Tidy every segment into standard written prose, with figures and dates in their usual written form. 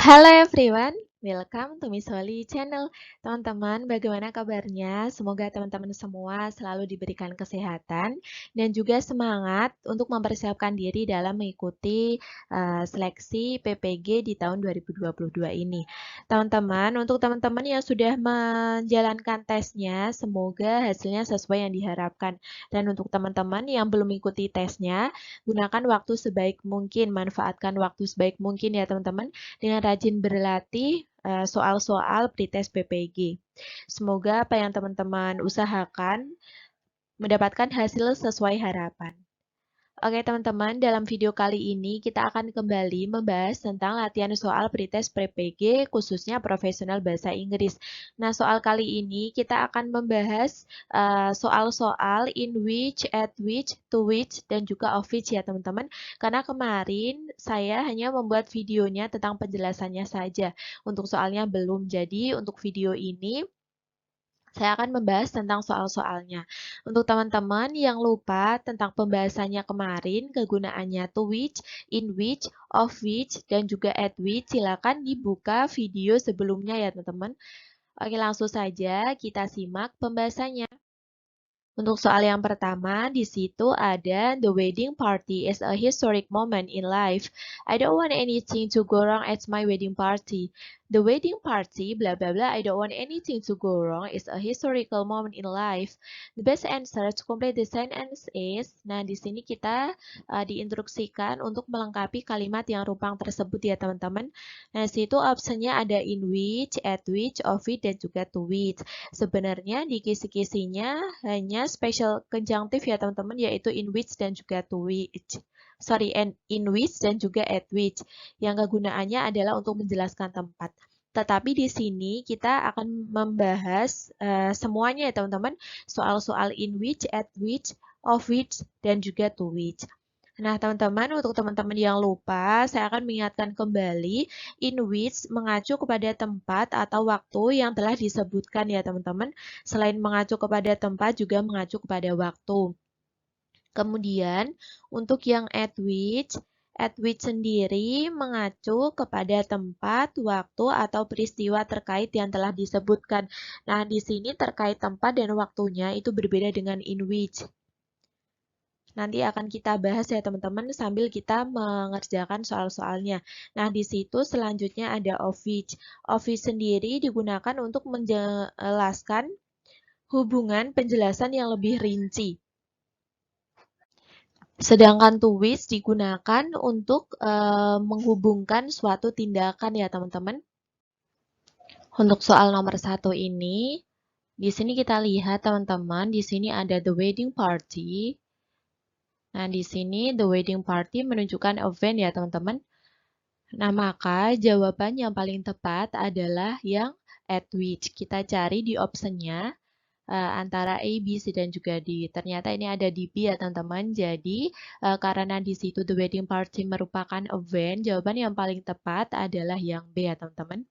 Halo everyone, welcome to Miss Holly channel. Teman-teman, bagaimana kabarnya? Semoga teman-teman semua selalu diberikan kesehatan dan juga semangat untuk mempersiapkan diri dalam mengikuti seleksi PPG di tahun 2022 ini. Teman-teman, untuk teman-teman yang sudah menjalankan tesnya, semoga hasilnya sesuai yang diharapkan. Dan untuk teman-teman yang belum mengikuti tesnya, gunakan waktu sebaik mungkin, manfaatkan waktu sebaik mungkin ya teman-teman dengan rajin berlatih soal-soal pretest PPG. Semoga apa yang teman-teman usahakan mendapatkan hasil sesuai harapan. Oke teman-teman, dalam video kali ini kita akan kembali membahas tentang latihan soal pretest PPG khususnya profesional bahasa Inggris. Nah, soal kali ini kita akan membahas soal-soal in which, at which, to which, dan juga of which ya teman-teman. Karena kemarin saya hanya membuat videonya tentang penjelasannya saja. Untuk soalnya belum, jadi untuk video ini saya akan membahas tentang soal-soalnya. Untuk teman-teman yang lupa tentang pembahasannya kemarin, kegunaannya to which, in which, of which, dan juga at which, silakan dibuka video sebelumnya ya teman-teman. Oke, langsung saja kita simak pembahasannya. Untuk soal yang pertama, di situ ada the wedding party is a historic moment in life. I don't want anything to go wrong at my wedding party. The wedding party, blah blah blah, I don't want anything to go wrong is a historical moment in life. The best answer to complete the sentence is, nah di sini kita diinstruksikan untuk melengkapi kalimat yang rumpang tersebut ya teman-teman. Nah, situ optionnya ada in which, at which, of which, dan juga to which. Sebenarnya di kisi-kisinya hanya special conjunctive ya teman-teman, yaitu in which dan juga to which. Sorry, in which dan juga at which. Yang kegunaannya adalah untuk menjelaskan tempat. Tetapi di sini kita akan membahas semuanya ya teman-teman, soal-soal in which, at which, of which, dan juga to which. Nah, teman-teman, untuk teman-teman yang lupa, saya akan mengingatkan kembali in which mengacu kepada tempat atau waktu yang telah disebutkan ya, teman-teman. Selain mengacu kepada tempat, juga mengacu kepada waktu. Kemudian, untuk yang at which sendiri mengacu kepada tempat, waktu, atau peristiwa terkait yang telah disebutkan. Nah, di sini terkait tempat dan waktunya itu berbeda dengan in which. Nanti akan kita bahas ya teman-teman sambil kita mengerjakan soal-soalnya. Nah, di situ selanjutnya ada of which. Of which sendiri digunakan untuk menjelaskan hubungan penjelasan yang lebih rinci. Sedangkan to which digunakan untuk menghubungkan suatu tindakan ya teman-teman. Untuk soal nomor 1 ini, di sini kita lihat teman-teman, di sini ada the wedding party. Nah, di sini the wedding party menunjukkan event ya, teman-teman. Nah, maka jawaban yang paling tepat adalah yang at which. Kita cari di optionnya antara A, B, C, dan juga D. Ternyata ini ada di B ya, teman-teman. Jadi, karena di situ the wedding party merupakan event, jawaban yang paling tepat adalah yang B ya, teman-teman.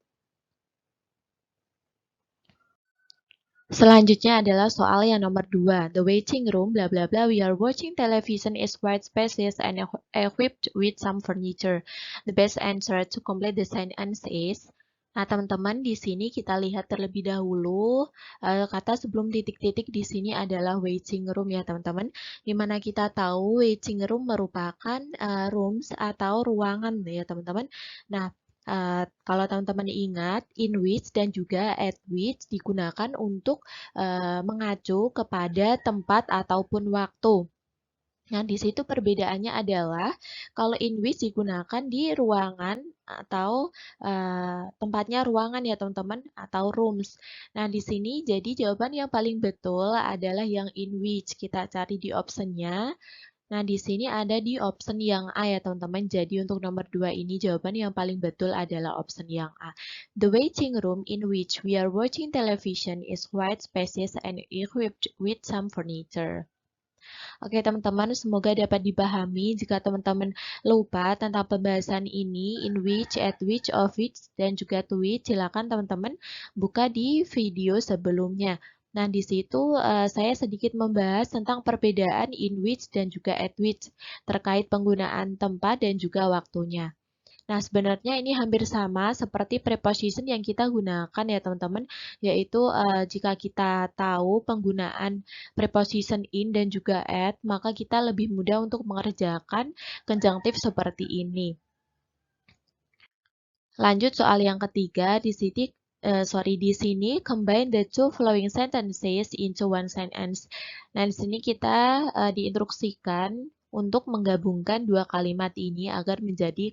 Selanjutnya adalah soal yang nomor 2. The waiting room, bla bla bla, we are watching television is quite spacious and equipped with some furniture. The best answer to complete the sentence is, nah teman-teman di sini kita lihat terlebih dahulu kata sebelum titik-titik di sini adalah waiting room ya teman-teman. Dimana kita tahu waiting room merupakan rooms atau ruangan ya teman-teman. Nah, kalau teman-teman ingat, in which dan juga at which digunakan untuk mengacu kepada tempat ataupun waktu. Nah, di situ perbedaannya adalah kalau in which digunakan di ruangan atau tempatnya ruangan ya teman-teman atau rooms. Nah, di sini jadi jawaban yang paling betul adalah yang in which. Kita cari di optionnya. Nah, di sini ada di option yang A ya teman-teman. Jadi untuk nomor 2 ini jawaban yang paling betul adalah option yang A. The waiting room in which we are watching television is quite spacious and equipped with some furniture. Oke teman-teman, semoga dapat dipahami. Jika teman-teman lupa tentang pembahasan ini, in which, at which, of which, dan juga to which, silakan teman-teman buka di video sebelumnya. Nah, di situ saya sedikit membahas tentang perbedaan in which dan juga at which terkait penggunaan tempat dan juga waktunya. Nah, sebenarnya ini hampir sama seperti preposition yang kita gunakan ya teman-teman, yaitu jika kita tahu penggunaan preposition in dan juga at, maka kita lebih mudah untuk mengerjakan konjunktif seperti ini. Lanjut soal yang ketiga, di sini combine the two following sentences into one sentence. Nah, di sini kita diinstruksikan untuk menggabungkan dua kalimat ini agar menjadi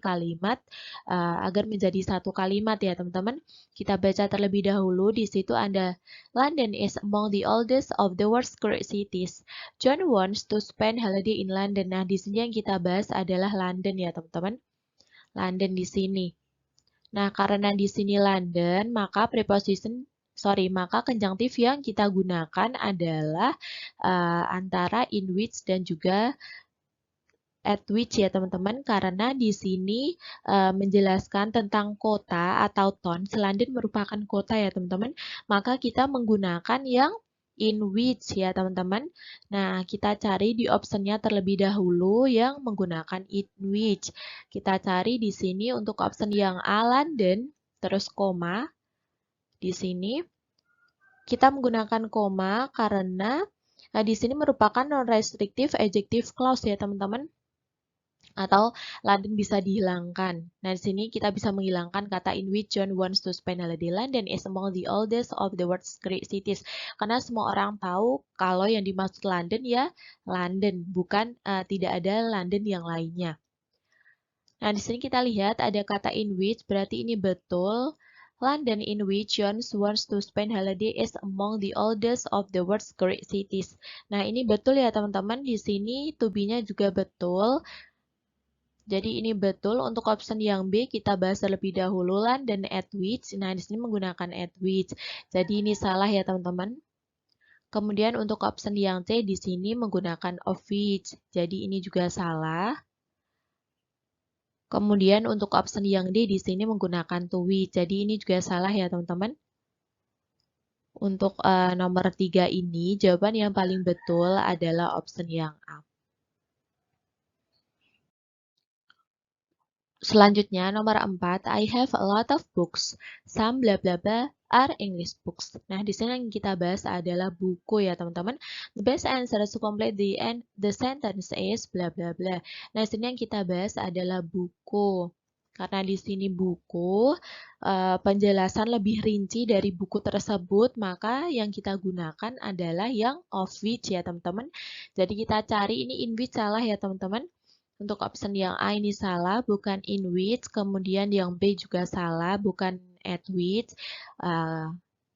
satu kalimat ya teman-teman. Kita baca terlebih dahulu. Di situ ada London is among the oldest of the world's great cities. John wants to spend holiday in London. Nah, di sini yang kita bahas adalah London ya teman-teman. London di sini. Nah, karena di sini London, maka konjunktif yang kita gunakan adalah antara in which dan juga at which ya teman-teman, karena di sini menjelaskan tentang kota atau town. London merupakan kota ya teman-teman, maka kita menggunakan yang in which ya teman-teman. Nah, kita cari di optionnya terlebih dahulu yang menggunakan in which. Kita cari di sini untuk option yang A, London, terus koma. Di sini kita menggunakan koma karena di sini merupakan non-restrictive adjective clause ya teman-teman. Atau London bisa dihilangkan. Nah, di sini kita bisa menghilangkan kata in which John wants to spend holiday. London is among the oldest of the world's great cities. Karena semua orang tahu kalau yang dimaksud London ya London, bukan tidak ada London yang lainnya. Nah, di sini kita lihat ada kata in which, berarti ini betul. London in which John wants to spend holiday is among the oldest of the world's great cities. Nah, ini betul ya teman-teman. Di sini to be-nya juga betul. Jadi ini betul. Untuk option yang B kita bahas terlebih dahulu London at which. Nah, di sini menggunakan at which. Jadi ini salah ya teman-teman. Kemudian untuk option yang C di sini menggunakan of which. Jadi ini juga salah. Kemudian untuk option yang D di sini menggunakan to which. Jadi ini juga salah ya teman-teman. Untuk nomor 3 ini jawaban yang paling betul adalah option yang A. Selanjutnya nomor 4, I have a lot of books. Some bla bla bla are English books. Nah, di sini yang kita bahas adalah buku ya, teman-teman. The best answer to complete the sentence is bla bla bla. Nah, di sini yang kita bahas adalah buku. Karena di sini buku, penjelasan lebih rinci dari buku tersebut, maka yang kita gunakan adalah yang of which ya, teman-teman. Jadi kita cari ini in which salah ya, teman-teman. Untuk option yang A ini salah, bukan in which. Kemudian yang B juga salah, bukan at which.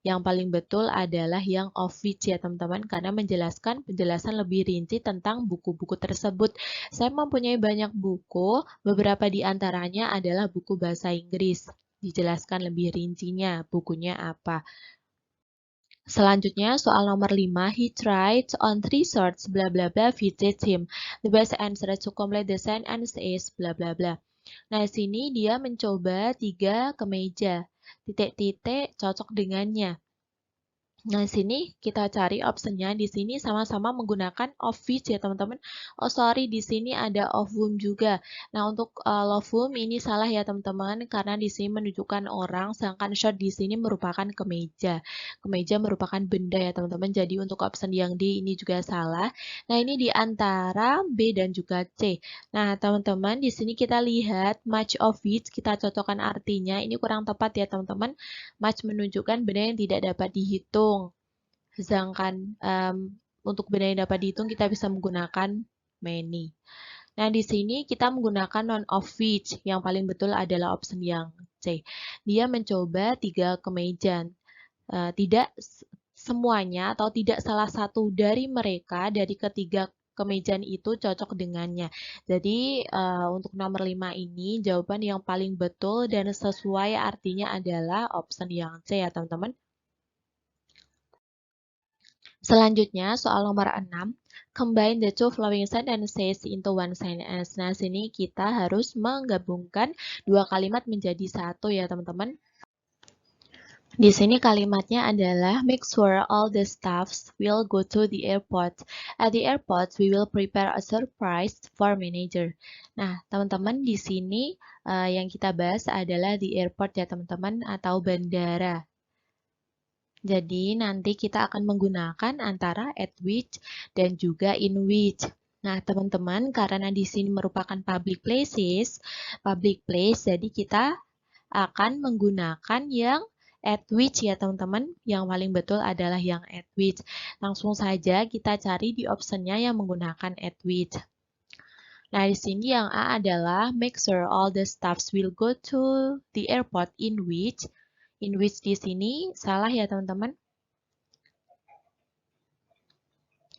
Yang paling betul adalah yang of which ya teman-teman, karena menjelaskan penjelasan lebih rinci tentang buku-buku tersebut. Saya mempunyai banyak buku, beberapa di antaranya adalah buku bahasa Inggris. Dijelaskan lebih rincinya, bukunya apa. Selanjutnya, soal nomor 5, he tried on 3 shirts, bla bla bla, fitted him. The best answer to complete the sentence is bla bla bla. Nah, di sini dia mencoba 3 kemeja. Titik-titik cocok dengannya. Nah, di sini kita cari optionnya. Di sini sama-sama menggunakan of which ya, teman-teman. Oh, sorry, di sini ada of whom juga. Nah, untuk of whom ini salah ya, teman-teman, karena di sini menunjukkan orang, sedangkan shirt di sini merupakan kemeja. Kemeja merupakan benda ya, teman-teman. Jadi, untuk option yang D ini juga salah. Nah, ini di antara B dan juga C. Nah, teman-teman, di sini kita lihat much of which, kita cocokkan artinya. Ini kurang tepat ya, teman-teman. Much menunjukkan benda yang tidak dapat dihitung. Sedangkan untuk benda yang dapat dihitung kita bisa menggunakan many. Nah, di sini kita menggunakan none of which. Yang paling betul adalah option yang C. Dia mencoba 3 kemeja. Tidak semuanya atau tidak salah satu dari mereka dari ketiga kemejaan itu cocok dengannya. Jadi untuk nomor 5 ini jawaban yang paling betul dan sesuai artinya adalah option yang C ya teman-teman. Selanjutnya, soal nomor 6, combine the two following sentences into one sentence. Nah, sini kita harus menggabungkan dua kalimat menjadi satu ya, teman-teman. Di sini kalimatnya adalah make sure all the staffs will go to the airport. At the airport, we will prepare a surprise for manager. Nah, teman-teman di sini yang kita bahas adalah di airport ya teman-teman atau bandara. Jadi nanti kita akan menggunakan antara at which dan juga in which. Nah, teman-teman, karena di sini merupakan public places, public place, jadi kita akan menggunakan yang at which ya teman-teman. Yang paling betul adalah yang at which. Langsung saja kita cari di optionnya yang menggunakan at which. Nah, di sini yang A adalah make sure all the staffs will go to the airport in which. In which di sini salah ya teman-teman.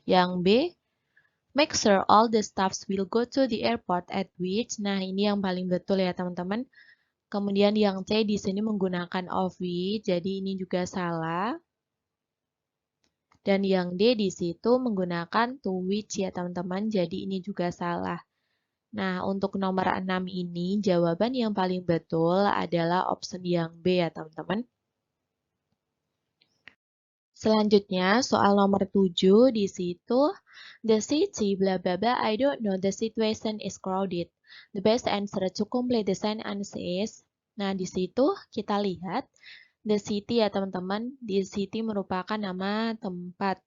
Yang B, make sure all the staffs will go to the airport at which. Nah, ini yang paling betul ya teman-teman. Kemudian yang C di sini menggunakan of which, jadi ini juga salah. Dan yang D di situ menggunakan to which ya teman-teman, jadi ini juga salah. Nah, untuk nomor 6 ini, jawaban yang paling betul adalah option yang B ya teman-teman. Selanjutnya, soal nomor 7 di situ, the city blah blah blah, I don't know, the situation is crowded. The best answer to complete the sentence is, nah di situ kita lihat, the city ya teman-teman, the city merupakan nama tempat,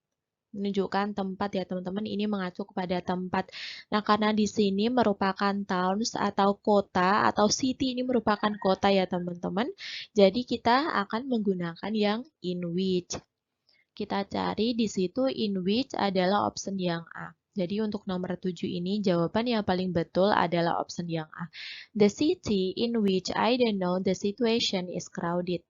menunjukkan tempat ya teman-teman, ini mengacu kepada tempat. Nah karena di sini merupakan towns atau kota, atau city ini merupakan kota ya teman-teman, jadi kita akan menggunakan yang in which. Kita cari di situ in which adalah option yang A. Jadi untuk nomor 7 ini jawaban yang paling betul adalah option yang A. The city in which I don't know the situation is crowded.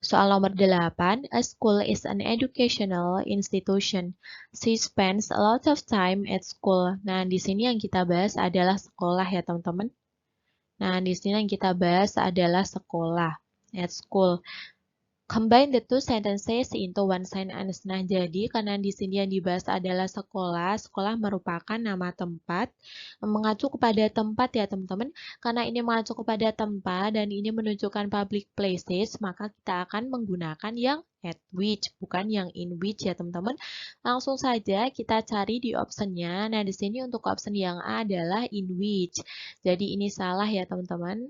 Soal nomor 8, a school is an educational institution. She spends a lot of time at school. Nah, di sini yang kita bahas adalah sekolah ya, teman-teman. Nah, di sini yang kita bahas adalah sekolah, at school. Combine the two sentences into one sentence. Nah, jadi karena di sini yang dibahas adalah sekolah, sekolah merupakan nama tempat, mengacu kepada tempat ya teman-teman. Karena ini mengacu kepada tempat dan ini menunjukkan public places, maka kita akan menggunakan yang at which, bukan yang in which ya teman-teman. Langsung saja kita cari di optionnya. Nah, di sini untuk option yang A adalah in which. Jadi ini salah ya teman-teman.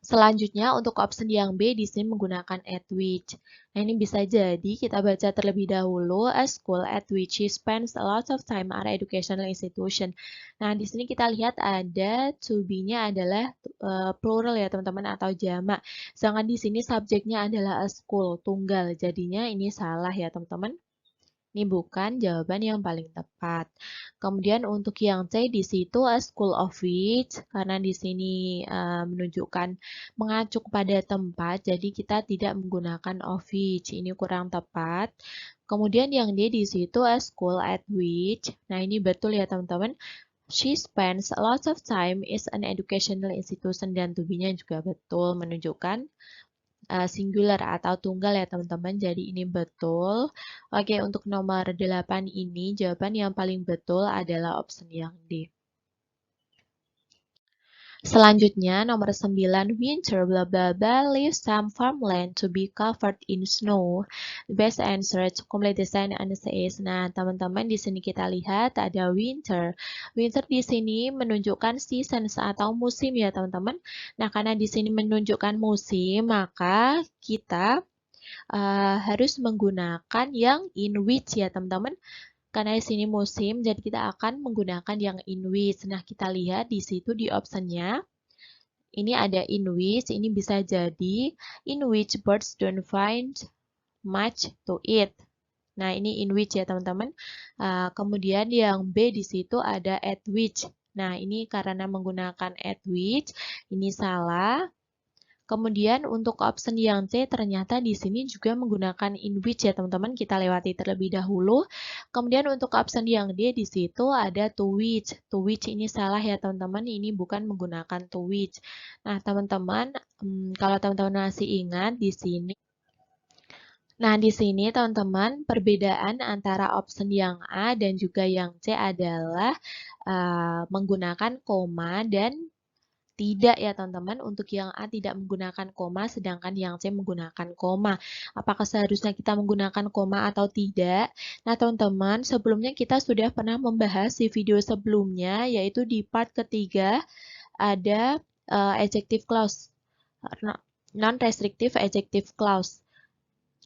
Selanjutnya untuk option yang B di sini menggunakan at which. Nah, ini bisa jadi kita baca terlebih dahulu a school at which she spends a lot of time are educational institution. Nah, di sini kita lihat ada to be-nya adalah plural ya teman-teman atau jamak. Sedangkan di sini subjeknya adalah a school tunggal. Jadinya ini salah ya teman-teman. Ini bukan jawaban yang paling tepat. Kemudian untuk yang C di situ a school of which, karena di sini menunjukkan mengacu pada tempat, jadi kita tidak menggunakan of which. Ini kurang tepat. Kemudian yang D di situ a school at which. Nah, ini betul ya teman-teman. She spends a lot of time is an educational institution dan to be-nya juga betul menunjukkan singular atau tunggal ya teman-teman. Jadi ini betul. Oke, untuk nomor 8 ini jawaban yang paling betul adalah option yang D. Selanjutnya nomor 9, winter blah blah blah leaves some farmland to be covered in snow. The best answer to complete the sentence is, nah teman-teman di sini kita lihat ada winter. Winter di sini menunjukkan seasons atau musim ya teman-teman. Nah karena di sini menunjukkan musim, maka kita harus menggunakan yang in which ya teman-teman. Karena di sini musim, jadi kita akan menggunakan yang in which. Nah, kita lihat di situ di optionnya. Ini ada in which, ini bisa jadi in which birds don't find much to eat. Nah, ini in which ya teman-teman. Kemudian yang B di situ ada at which. Nah, ini karena menggunakan at which, ini salah. Kemudian untuk option yang C ternyata di sini juga menggunakan in which ya teman-teman, kita lewati terlebih dahulu. Kemudian untuk option yang D di situ ada to which. To which ini salah ya teman-teman, ini bukan menggunakan to which. Nah teman-teman, kalau teman-teman masih ingat di sini. Nah di sini teman-teman perbedaan antara option yang A dan juga yang C adalah menggunakan koma dan Tidak ya teman-teman, untuk yang A tidak menggunakan koma, sedangkan yang C menggunakan koma. Apakah seharusnya kita menggunakan koma atau tidak? Nah teman-teman, sebelumnya kita sudah pernah membahas di video sebelumnya, yaitu di part ketiga ada adjective clause, non-restrictive adjective clause.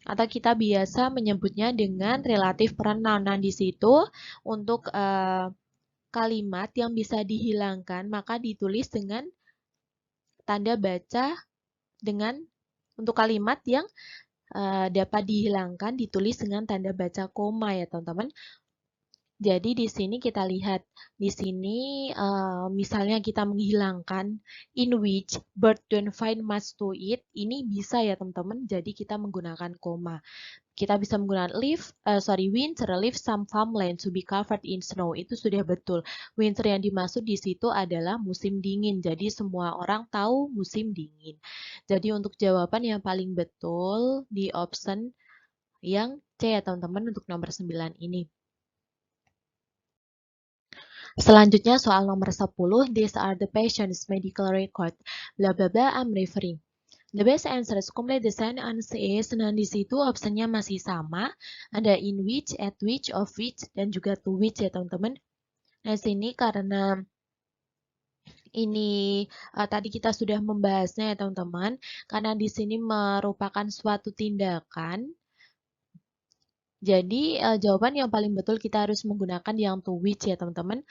Atau kita biasa menyebutnya dengan relative pronoun. Nah di situ untuk kalimat yang bisa dihilangkan, maka ditulis dengan tanda baca dengan untuk kalimat yang dapat dihilangkan ditulis dengan tanda baca koma ya teman-teman. Jadi di sini kita lihat di sini misalnya kita menghilangkan in which bird don't find much to eat, ini bisa ya teman-teman. Jadi kita menggunakan koma. Kita bisa menggunakan winter leave some farmland to be covered in snow. Itu sudah betul. Winter yang dimaksud di situ adalah musim dingin. Jadi semua orang tahu musim dingin. Jadi untuk jawaban yang paling betul di option yang C ya teman-teman untuk nomor 9 ini. Selanjutnya soal nomor 10, these are the patient's medical record. Bla bla bla, I'm referring. The best answer is complete the sentence is, nah di situ optionnya masih sama, ada in which, at which, of which, dan juga to which ya teman-teman. Nah sini karena ini tadi kita sudah membahasnya ya teman-teman, karena di sini merupakan suatu tindakan, jadi jawaban yang paling betul kita harus menggunakan yang to which ya teman-teman.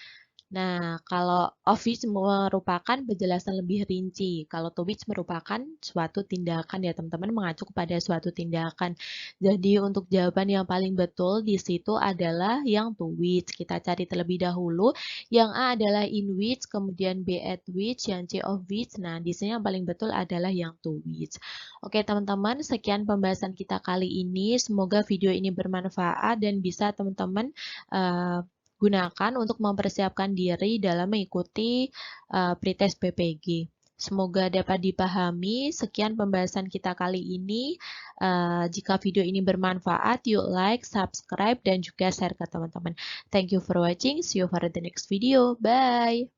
Nah, kalau of which merupakan penjelasan lebih rinci. Kalau to which merupakan suatu tindakan ya teman-teman, mengacu kepada suatu tindakan. Jadi untuk jawaban yang paling betul di situ adalah yang to which. Kita cari terlebih dahulu. Yang A adalah in which, kemudian B at which, yang C of which. Nah, di sini yang paling betul adalah yang to which. Oke teman-teman, sekian pembahasan kita kali ini. Semoga video ini bermanfaat dan bisa teman-teman gunakan untuk mempersiapkan diri dalam mengikuti pretest PPG. Semoga dapat dipahami. Sekian pembahasan kita kali ini. Jika video ini bermanfaat, yuk like, subscribe, dan juga share ke teman-teman. Thank you for watching. See you for the next video. Bye!